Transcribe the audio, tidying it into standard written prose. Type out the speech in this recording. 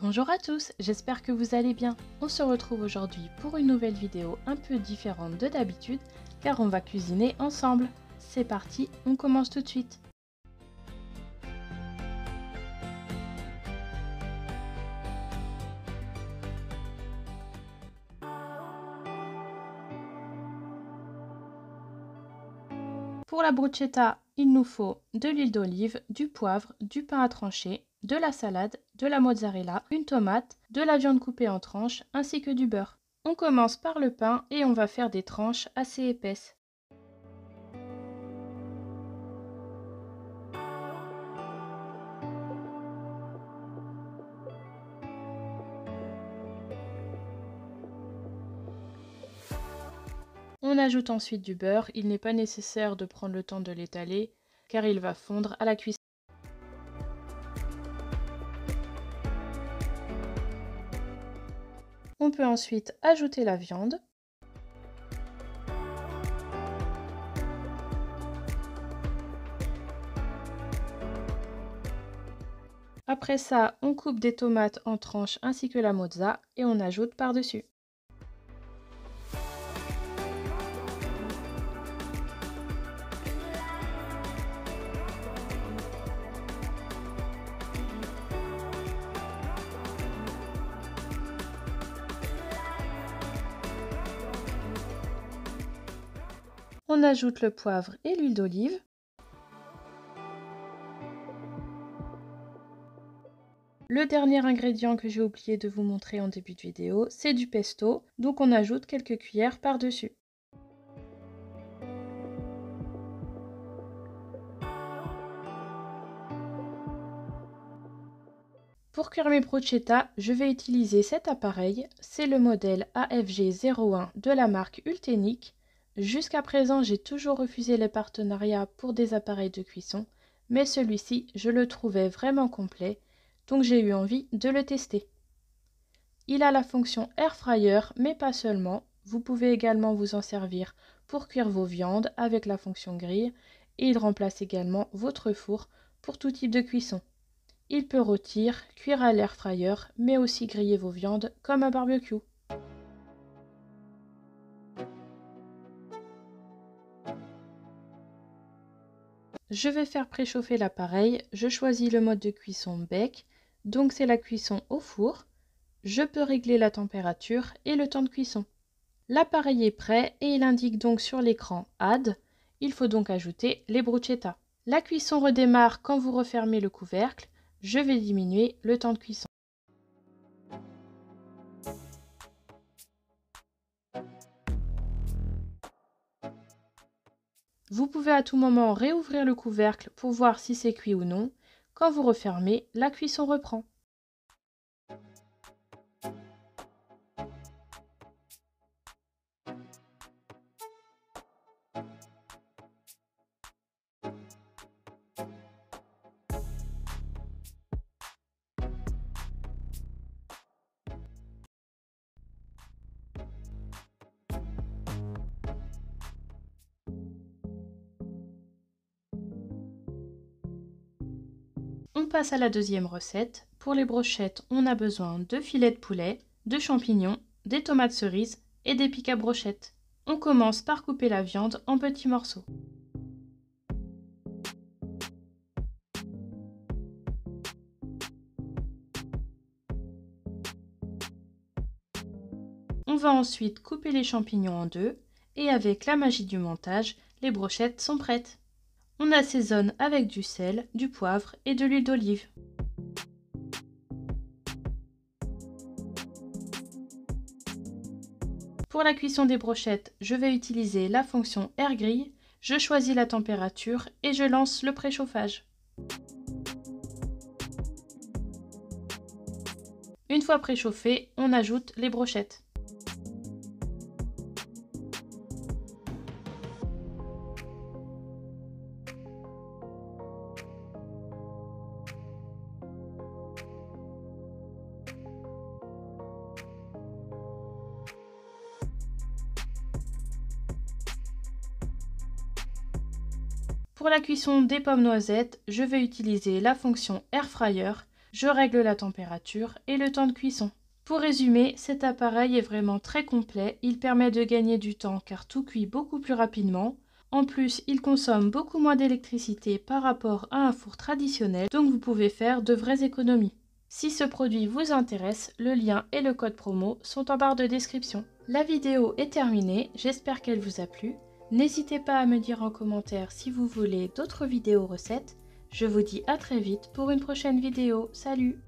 Bonjour à tous, j'espère que vous allez bien. On se retrouve aujourd'hui pour une nouvelle vidéo un peu différente de d'habitude car on va cuisiner ensemble. C'est parti, on commence tout de suite. Pour la bruschetta, il nous faut de l'huile d'olive, du poivre, du pain à trancher, de la salade, de la mozzarella, une tomate, de la viande coupée en tranches ainsi que du beurre. On commence par le pain et on va faire des tranches assez épaisses. On ajoute ensuite du beurre, il n'est pas nécessaire de prendre le temps de l'étaler car il va fondre à la cuisson. On peut ensuite ajouter la viande. Après ça, on coupe des tomates en tranches ainsi que la mozza et on ajoute par-dessus. On ajoute le poivre et l'huile d'olive. Le dernier ingrédient que j'ai oublié de vous montrer en début de vidéo, c'est du pesto, donc on ajoute quelques cuillères par-dessus. Pour cuire mes bruschetta, je vais utiliser cet appareil, c'est le modèle AFG01 de la marque Ultenic. Jusqu'à présent, j'ai toujours refusé les partenariats pour des appareils de cuisson, mais celui-ci, je le trouvais vraiment complet, donc j'ai eu envie de le tester. Il a la fonction Air Fryer, mais pas seulement. Vous pouvez également vous en servir pour cuire vos viandes avec la fonction grille, et il remplace également votre four pour tout type de cuisson. Il peut rôtir, cuire à l'air fryer, mais aussi griller vos viandes comme un barbecue. Je vais faire préchauffer l'appareil. Je choisis le mode de cuisson bec, donc c'est la cuisson au four. Je peux régler la température et le temps de cuisson. L'appareil est prêt et il indique donc sur l'écran Add. Il faut donc ajouter les bruschetta. La cuisson redémarre quand vous refermez le couvercle. Je vais diminuer le temps de cuisson. Vous pouvez à tout moment réouvrir le couvercle pour voir si c'est cuit ou non. Quand vous refermez, la cuisson reprend. On passe à la deuxième recette. Pour les brochettes, on a besoin de filets de poulet, de champignons, des tomates cerises et des pics à brochettes. On commence par couper la viande en petits morceaux. On va ensuite couper les champignons en deux et avec la magie du montage, les brochettes sont prêtes. On assaisonne avec du sel, du poivre et de l'huile d'olive. Pour la cuisson des brochettes, je vais utiliser la fonction Air Grill. Je choisis la température et je lance le préchauffage. Une fois préchauffé, on ajoute les brochettes. Pour la cuisson des pommes noisettes, je vais utiliser la fonction Air Fryer. Je règle la température et le temps de cuisson. Pour résumer, cet appareil est vraiment très complet. Il permet de gagner du temps car tout cuit beaucoup plus rapidement. En plus, il consomme beaucoup moins d'électricité par rapport à un four traditionnel, donc vous pouvez faire de vraies économies. Si ce produit vous intéresse, le lien et le code promo sont en barre de description. La vidéo est terminée, j'espère qu'elle vous a plu. N'hésitez pas à me dire en commentaire si vous voulez d'autres vidéos recettes. Je vous dis à très vite pour une prochaine vidéo. Salut!